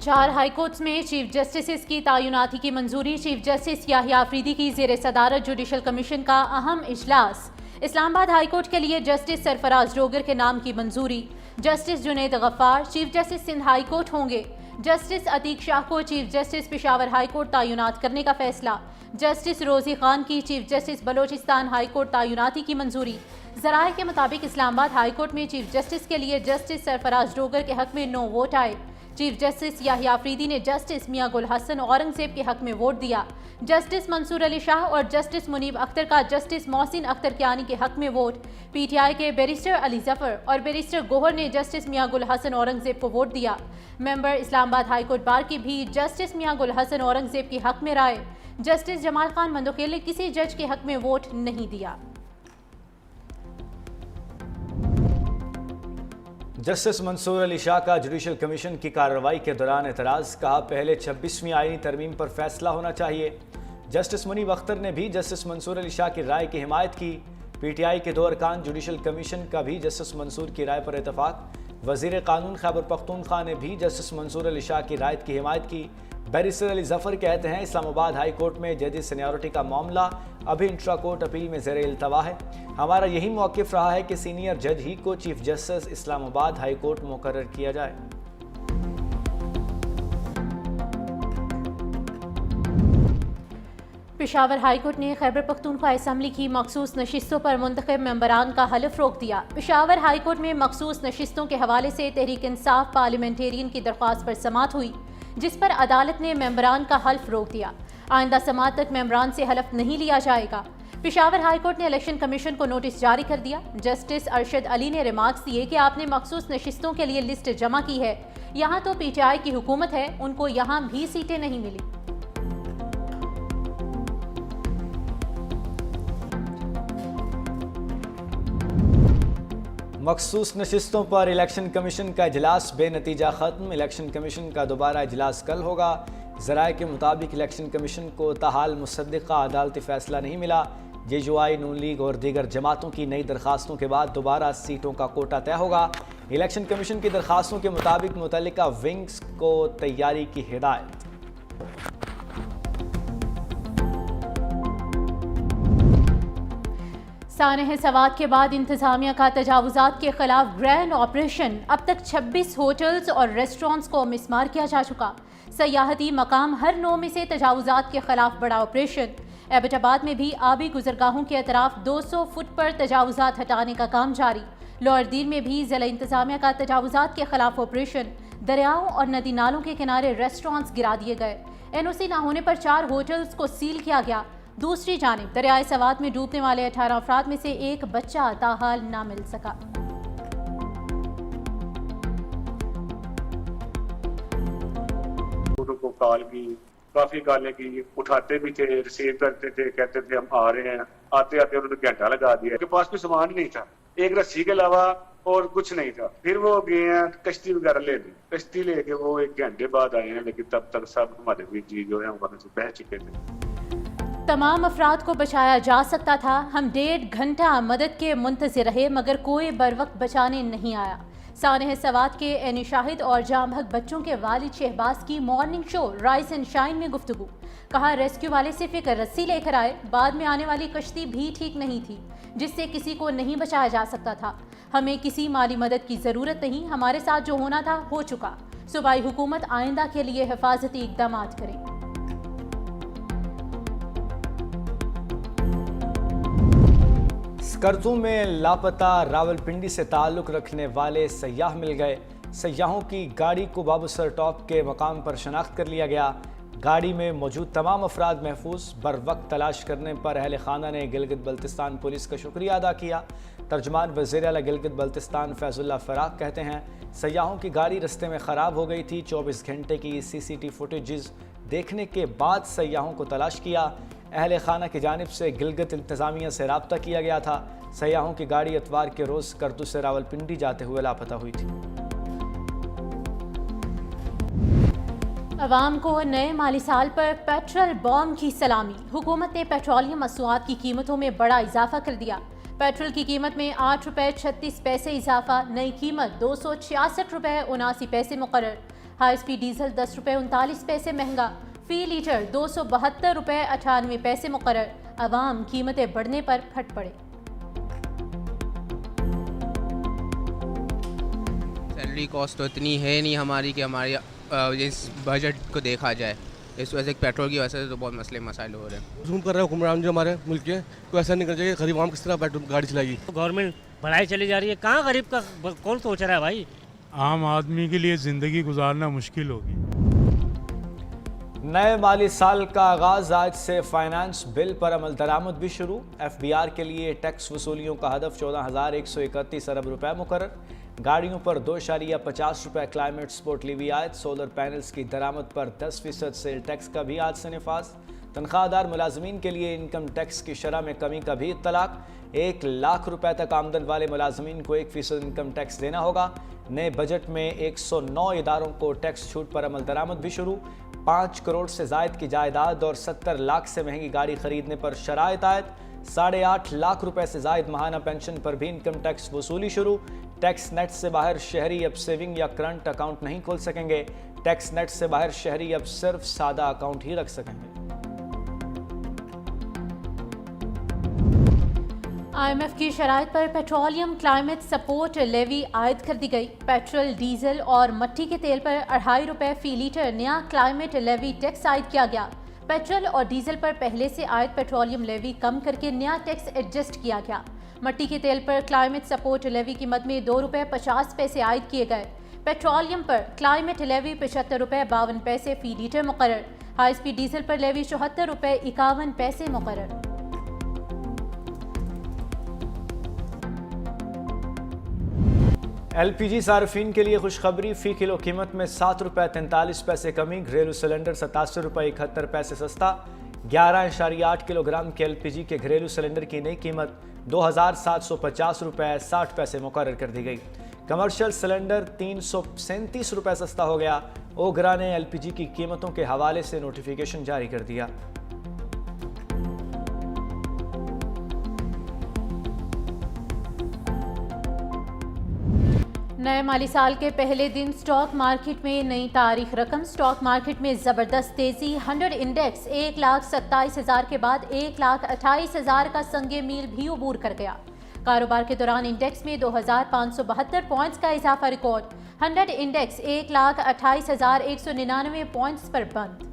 4 high courts में chief justice की तैनाती की मंजूरी। चीफ जस्टिस याहिया अफरीदी की ज़ेर सदारत जुडिशल कमीशन का अहम इजलास। इस्लामाबाद हाईकोर्ट के लिए जस्टिस सरफराज डोगर के नाम की मंजूरी। Justice Junaid Ghaffar chief justice Sindh high court होंगे। जस्टिस अतीक शाह को चीफ जस्टिस पेशावर हाईकोर्ट तैनात करने का फैसला। जस्टिस रोजी खान की चीफ जस्टिस बलोचिस्तान हाईकोर्ट तैनाती की मंजूरी। जराये के मुताबिक इस्लामाबाद हाईकोर्ट में चीफ जस्टिस के लिए जस्टिस सरफराज डोगर के हक में नो वोट आए। चीफ जस्टिस याहिया अफरीदी ने जस्टिस मियां गुल हसन औरंगजेब के हक में वोट दिया। जस्टिस मंसूर अली शाह और जस्टिस मुनीब अख्तर का जस्टिस मोहसिन अख्तर कियानी के हक में वोट। पीटीआई के बैरिस्टर अली जफर और बैरिस्टर गोहर ने जस्टिस मियां गुल हसन औरंगजेब को वोट दिया। मेंबर इस्लामाबाद हाईकोर्ट बार की भी जस्टिस मियां गुल हसन औरंगजेब के हक में राय। जस्टिस जमाल खान मंदोखेल ने किसी जज के हक में वोट नहीं दिया। जस्टिस मंसूर अली शाह का जुडिशल कमीशन की कार्रवाई के दौरान एतराज़, कहा पहले 26वीं आईनी तरमीम पर फैसला होना चाहिए। जस्टिस मुनीब अख्तर ने भी जस्टिस मंसूर अली शाह की राय की हिमायत की। पीटीआई के 2 अरकान जुडिशल कमीशन का भी जस्टिस मंसूर की राय पर इतफाक। वज़ीर कानून खैबर पख्तूनख्वा ने भी जस्टिस मंसूर अली शाह की राय की हिमायत की। बैरिस्टर अली जफर कहते हैं इस्लामाबाद हाई कोर्ट में जज सीनियरिटी का मामला अभी इंट्रा कोर्ट अपील में ज़ेर इल्तवा है। हमारा यही मौक़िफ़ रहा है कि सीनियर जज ही को chief justice Islamabad high court मुकर्रर किया जाए। पेशावर हाईकोर्ट ने खैबर पख्तूनख्वा असम्बली की मखसूस नशिस्तों पर मुंतखब मेंबरान का हलफ रोक दिया। पेशावर हाईकोर्ट में मखसूस नशिस्तों के हवाले से तहरीक इंसाफ पार्लियामेंटेरियन की दरख्वास्त पर समात हुई, जिस पर अदालत ने मेंबरान का हल्फ रोक दिया। आइंदा समात तक मेंबरान से हल्फ नहीं लिया जाएगा। पेशावर हाईकोर्ट ने इलेक्शन कमीशन को नोटिस जारी कर दिया। जस्टिस अरशद अली ने रिमार्क्स दिए कि आपने मखसूस नशिस्तों के लिए लिस्ट जमा की है, यहाँ तो पीटीआई की हुकूमत है, उनको यहाँ भी सीटें नहीं मिली। मखसूस नशिस्तों पर इलेक्शन कमीशन का इजलास बेनतीजा ख़त्म। इलेक्शन कमीशन का दोबारा इजलास कल होगा। ज़राए के मुताबिक इलेक्शन कमीशन को ताहाल मुसद्दिक़ा अदालती फ़ैसला नहीं मिला। जेजुआई, नून लीग और दीगर जमातों की नई दरखास्तों के बाद दोबारा सीटों का कोटा तय होगा। इलेक्शन कमीशन की दरखास्तों के मुताबिक मुतल्लिका विंग्स को तैयारी की हिदायत। सानह सवात के बाद इंतजामिया का तजावुजात के खिलाफ ग्रैंड ऑपरेशन। अब तक 26 होटल्स और रेस्टोरेंट्स को मिसमार किया जा चुका। सयाहती मकाम हर 9 में से तजावुजात के खिलाफ बड़ा ऑपरेशन। एबटाबाद में भी आबी गुजरगाहों के अतराफ 200 फुट पर तजावुजात हटाने का काम जारी। लोअरदीर में भी जिला इंतजामिया का तजावुजात के खिलाफ ऑपरेशन। दरियाओं और नदी नालों के किनारे रेस्टोरेंट्स गिरा दिए गए। एनओसी न होने पर 4 होटल्स को सील किया गया। दूसरी जानिब दरियाए सवात में डूबने वाले 18 अफराद में से एक बच्चा ताहाल ना मिल सका। को कॉल की, काफी कॉलें की, उठाते भी थे, रिसीव करते थे, कहते थे हम आ रहे हैं। आते आते उन्होंने घंटा लगा दिया। उनके पास कोई सामान नहीं था, एक रस्सी के अलावा और कुछ नहीं था। फिर वो गए हैं कश्ती वगैरह ले ली। कश्ती लेके वो 1 घंटे बाद आए हैं, लेकिन तब तक सब हमारे भी जी जो है वहां से बह चुके थे। तमाम अफराद को बचाया जा सकता था। हम 1.5 घंटा मदद के मुंतज़िर रहे, मगर कोई बर वक्त बचाने नहीं आया। सानह सवात के एनी शाहिद और जामभग बच्चों के वालिद शहबाज की morning show rice and shine में गुफ्तगू। कहा रेस्क्यू वाले सिर्फ एक रस्सी लेकर आए, बाद में आने वाली कश्ती भी ठीक नहीं थी, जिससे किसी को नहीं बचाया जा सकता था। हमें किसी माली मदद की ज़रूरत नहीं, हमारे साथ जो होना था हो चुका। सूबाई हुकूमत आइंदा के लिए हिफाजती इक़दाम करे। स्कर्दू में लापता रावलपिंडी से ताल्लुक़ रखने वाले सयाह मिल गए। सयाहों की गाड़ी को बाबूसर टॉप के मकाम पर शनाख्त कर लिया गया। गाड़ी में मौजूद तमाम अफराद महफूज। बर वक्त तलाश करने पर अहल खाना ने गिलगित बल्तिस्तान पुलिस का शुक्रिया अदा किया। तर्जुमान वज़ीर आला गिलगित बल्तिस्तान फैज़ुल्लाह फ़राक कहते हैं सयाहों की गाड़ी रस्ते में ख़राब हो गई थी। 24 घंटे की CCTV फुटेजेस देखने के बाद सयाहों को तलाश किया। अहल खाना की जानिब से गिलगित इंतज़ामिया से रब्ता किया गया था। सयाहों की गाड़ी इतवार के रोज़ स्कर्दू से रावलपिंडी जाते हुए लापता हुई थी। अवाम को नए माली साल पर पेट्रोल बॉम की सलामी। हुकूमत ने पेट्रोलियम मसनूआत की कीमतों में बड़ा इजाफा कर दिया। पेट्रोल की कीमत में 8 रुपये 36 पैसे इजाफा, नई कीमत 266 रुपये 79 पैसे मुकर्रर। हाई स्पीड डीजल 10 रुपये 39 पैसे महंगा, फी लीटर 272 रुपये 98 पैसे मुकर्रर। अवाम कीमतें बढ़ने पर फट पड़े। सैलरी कॉस्ट तो इतनी है नहीं हमारी कि हमारी इस बजट को देखा जाए। इस वजह से पेट्रोल की वजह से तो बहुत मसले मसाइल हो रहे हैं। जूम कर रहे हैं हुक्मरान जो हमारे मुल्क के, तो ऐसा नहीं करना चाहिए। गरीब आम किस तरह पेट्रोल गाड़ी चलाएगी? गवर्नमेंट बढ़ाई चली जा रही है, कहाँ गरीब का कौन सोच रहा है भाई? आम आदमी के लिए ज़िंदगी गुजारना मुश्किल होगी। नए माली साल का आगाज आज से फाइनेंस बिल पर अमल दरामद भी शुरू। FBR के लिए टैक्स वसूलियों का हदफ 14,131 अरब रुपए मुकर्रर। गाड़ियों पर 2.50 रुपये क्लाइमेट सपोर्ट लीवी आयत। सोलर पैनल्स की दरामद पर 10% सेल टैक्स का भी आज से निफाज। तनख्वाहदार मुलाजमीन के लिए इनकम टैक्स की शरह में कमी का भी इत्तलाक। 1 लाख रुपए तक आमदन वाले मुलाजमीन को 1% इनकम टैक्स देना होगा। नए बजट में 109 इदारों को टैक्स छूट पर अमल दरामद भी शुरू। 5 करोड़ से जायद की जायदाद और 70 लाख से महंगी गाड़ी खरीदने पर शराइत आयत। 8.5 लाख रुपए से जायद माहाना पेंशन पर भी इनकम टैक्स वसूली शुरू। टैक्स नेट से बाहर शहरी अब सेविंग या करंट अकाउंट नहीं खोल सकेंगे। टैक्स नेट से बाहर शहरी अब सिर्फ सादा अकाउंट ही रख सकेंगे। IMF की शराइत पर पेट्रोलियम क्लाइमेट सपोर्ट लेवी आयद कर दी गई। पेट्रोल, डीजल और मट्टी के तेल पर 2.5 रुपये फी लीटर नया क्लाइमेट लेवी टैक्स आयद किया गया। पेट्रोल और डीजल पर पहले से आयद पेट्रोलियम लेवी कम करके नया टैक्स एडजस्ट किया गया। मट्टी के तेल पर क्लाइमेट सपोर्ट लेवी की मद में 2 रुपये 50 पैसे आयद किए गए। पेट्रोलियम पर क्लाइमेट लेवी 75 रुपये 52 पैसे फी लीटर मुकर्रर। हाई स्पीड डीजल पर लेवी 74 रुपये 51 पैसे मुकर्रर। LPG सार्फिन के लिए खुशखबरी। फी किलो कीमत में 7 रुपये 43 पैसे कमी। घरेलू सिलेंडर 87 रुपये 71 पैसे सस्ता। 11.8 किलोग्राम के LPG के घरेलू सिलेंडर की नई कीमत 2,750 रुपये 60 पैसे मुकर्रर कर दी गई। कमर्शियल सिलेंडर 337 रुपये सस्ता हो गया। ओगरा ने LPG की कीमतों के हवाले से नोटिफिकेशन जारी कर दिया। नए माली साल के पहले दिन स्टॉक मार्केट में नई तारीख रकम। स्टॉक मार्केट में ज़बरदस्त तेज़ी। 100 इंडेक्स 1,27,000 के बाद 1,28,000 का संगे मील भी अबूर कर गया। कारोबार के दौरान इंडेक्स में 2,572 पॉइंट्स का इजाफा रिकॉर्ड। 100 इंडेक्स 1,28,199 पॉइंट्स पर बंद।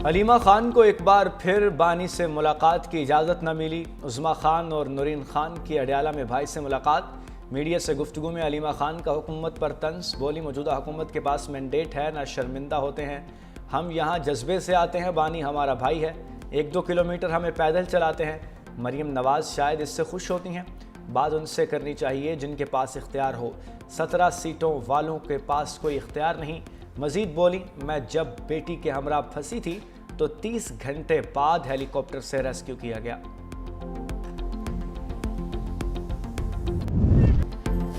अलीमा खान को एक बार फिर बानी से मुलाकात की इजाज़त न मिली। उज़्मा खान और नूरीन खान की अडयाला में भाई से मुलाकात। मीडिया से गुफ्तगू में अलीमा खान का हुकूमत पर तंज बोली, मौजूदा हुकूमत के पास मैंडेट है, ना शर्मिंदा होते हैं। हम यहाँ जज्बे से आते हैं, बानी हमारा भाई है। 1-2 किलोमीटर हमें पैदल चलाते हैं। मरीम नवाज़ शायद इससे खुश होती हैं। बात उनसे करनी चाहिए जिनके पास इख्तियार हो। 17 सीटों वालों के पास कोई इख्तियार नहीं। मजीद बोली, मैं जब बेटी के हमरा फंसी थी तो 30 घंटे बाद हेलीकॉप्टर से रेस्क्यू किया गया।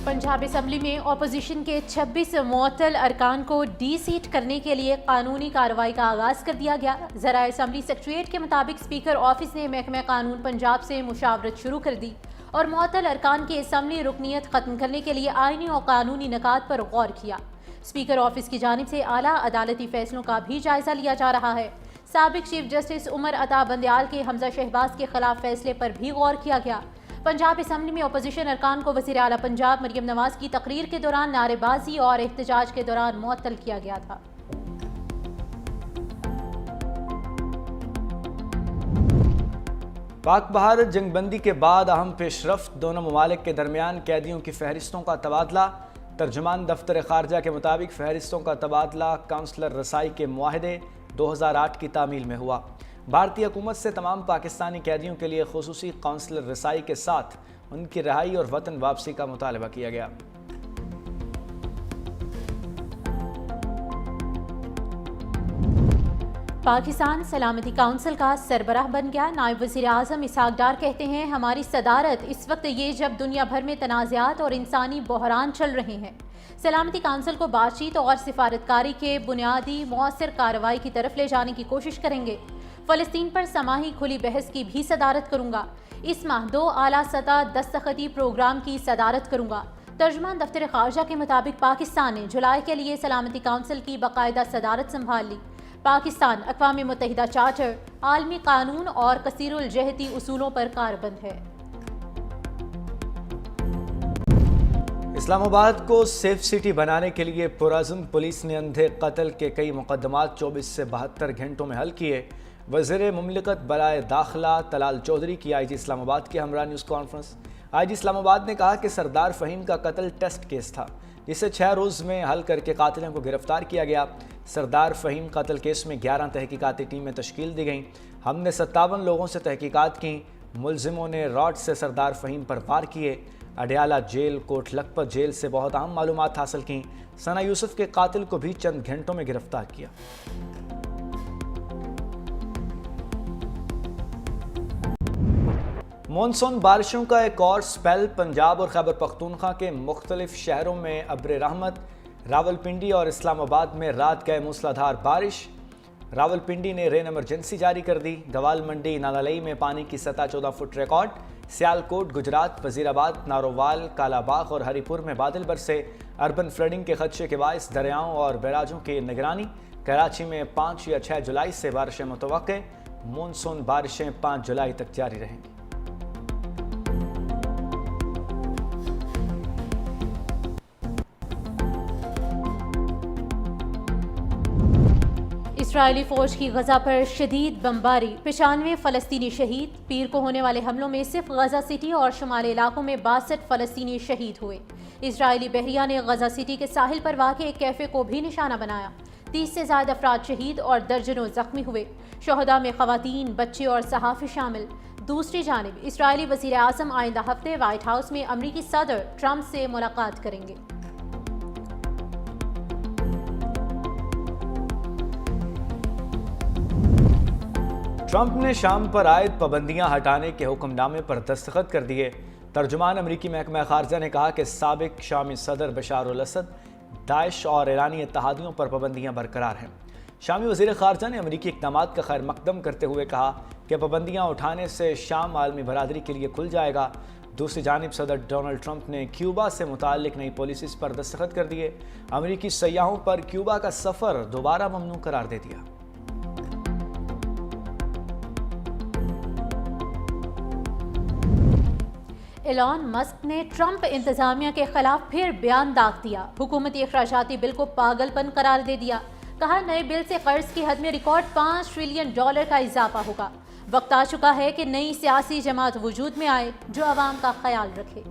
पंजाब असम्बली में ऑपोजिशन के 26 मुअत्तल अरकान को डी सीट करने के लिए कानूनी कार्रवाई का आगाज कर दिया गया। ज़राए असम्बली सेक्रेटरीट के मुताबिक स्पीकर ऑफिस ने महकमा कानून पंजाब से मुशावरत शुरू कर दी और मुअत्तल अरकान की असम्बली रुकनीत खत्म करने के लिए आईनी और कानूनी निकात पर गौर किया। स्पीकर ऑफिस की जानिब से आला अदालती फैसलों का भी जायजा लिया जा रहा है। साबिक चीफ जस्टिस उमर अता बंदयाल के हमजा शहबाज के खिलाफ फैसले पर भी गौर किया गया। पंजाब असम्बली में अपोजिशन अरकान को वज़ीर आला पंजाब मरियम नवाज की तकरीर के दौरान नारेबाजी और एहतजाज के दौरान मुअत्तल किया गया था। पाक भारत जंगबंदी के बाद अहम पेशरफ्त। दोनों ममालिक के दरमियान कैदियों की फहरिस्तों का तबादला। तर्जुमान दफ्तर खारजा के मुताबिक फहरिस्तों का तबादला काउंसलर रसाई के मुआहदे 2008 की तामील में हुआ। भारतीय हुकूमत से तमाम पाकिस्तानी कैदियों के लिए खुसूसी काउंसलर रसाई के साथ उनकी रिहाई और वतन वापसी का मुतालबा किया गया। पाकिस्तान सलामती काउंसिल का सरबराह बन गया। नायब वज़ीर आज़म इसहाक डार कहते हैं, हमारी सदारत इस वक्त ये जब दुनिया भर में तनाज़ात और इंसानी बहरान चल रहे हैं। सलामती काउंसिल को बातचीत और सिफारतकारी के बुनियादी मौसर कार्रवाई की तरफ ले जाने की कोशिश करेंगे। फ़लस्तीन पर समाही खुली बहस की भी सदारत करूंगा। इस माह 2 आला सतह दस्तखती प्रोग्राम की सदारत करूंगा। तर्जुमान दफ्तर खारजा के मुताबिक पाकिस्तान ने जुलाई के लिए सलामती काउंसिल की बाकायदा सदारत संभाल ली। पाकिस्तान अक़वाम मुत्तहिदा चार्टर, आलमी कानून और कसीरुल जहती उसूलों पर कारबंद है। इस्लामाबाद को सेफ सिटी बनाने के लिए पुरअज़्म पुलिस ने अंधे कत्ल के कई मुकदमात 24 से 72 घंटों में हल किए। वज़ीर मुमलिकत बराए दाखिला तलाल चौधरी की IG इस्लामाबाद की हमरा न्यूज़ कॉन्फ्रेंस। IG इस्लामाबाद ने कहा कि सरदार फ़हीम का कत्ल टेस्ट केस था, जिसे 6 रोज़ में हल करके कातिलों को गिरफ्तार किया गया। सरदार फ़हीम कत्ल केस में 11 तहकीकाती टीमें तश्कील दी गईं। हमने 57 लोगों से तहकीकात की। मुलजिमों ने रॉड से सरदार फ़हीम पर वार किए। अडयाला जेल, कोट लखपत जेल से बहुत अहम मालूमात हासिल की। सना यूसुफ के कातिल को भी चंद घंटों में गिरफ्तार किया। मॉनसून बारिशों का एक और स्पेल पंजाब और खैबर पख्तूनख्वा के मुख्तलिफ शहरों में अब्र रहमत। रावलपिंडी और इस्लामाबाद में रात गए मूसलाधार बारिश। रावलपिंडी ने रेन इमरजेंसी जारी कर दी। गवाल मंडी नालालई में पानी की सतह 14 फुट रिकॉर्ड। सियालकोट, गुजरात, वजीराबाद, नारोवाल, कालाबाग और हरिपुर में बादल बरसे। अर्बन फ्लडिंग के खदशे के बायस दरियाओं और बैराजों की निगरानी। कराची में 5 या 6 जुलाई से बारिशें मुतवक्के। मानसून बारिशें 5 जुलाई तक जारी रहेंगी। इसराइली फौज की गजा पर शदीद बमबारी, 95 फ़लस्तीनी शहीद। पीर को होने वाले हमलों में सिर्फ गजा सिटी और शुमाली इलाकों में 62 फ़लस्तीनी शहीद हुए। इसराइली बहरिया ने गजा सिटी के साहिल पर वाक़े एक कैफ़े को भी निशाना बनाया। 30 से ज़्यादा अफराद शहीद और दर्जनों जख्मी हुए। शहदा में ख़वातीन, बच्चे और सहाफ़ी शामिल। दूसरी जानिब इसराइली वज़ीर आज़म आइंदा हफ्ते व्हाइट हाउस में अमरीकी सदर ट्रंप से मुलाकात करेंगे। ट्रंप ने शाम पर आयद पाबंदियां हटाने के हुक्मनामे पर दस्तखत कर दिए। तर्जुमान अमरीकी महकमा खारजा ने कहा कि साबिक शामी सदर बशार अल असद, दाइश और ईरानी इत्तहादियों पर पाबंदियां बरकरार हैं। शामी वज़ीर खारजा ने अमरीकी इक़दामात का खैर मकदम करते हुए कहा कि पाबंदियां उठाने से शाम आलमी बरादरी के लिए खुल जाएगा। दूसरी जानिब सदर डोनाल्ड ट्रंप ने क्यूबा से मुताल्लिक नई पॉलिसीज़ पर दस्तखत कर दिए। अमरीकी सयाहों पर क्यूबा का सफ़र दोबारा ममनू करार दे दिया। एलॉन मस्क ने ट्रंप इंतजामिया के खिलाफ फिर बयान दाग दिया। हुकूमती अखराजाती बिल को पागलपन करार दे दिया। कहा, नए बिल से कर्ज की हद में रिकॉर्ड $5 ट्रिलियन का इजाफा होगा। वक्त आ चुका है कि नई सियासी जमात वजूद में आए जो आवाम का ख्याल रखे।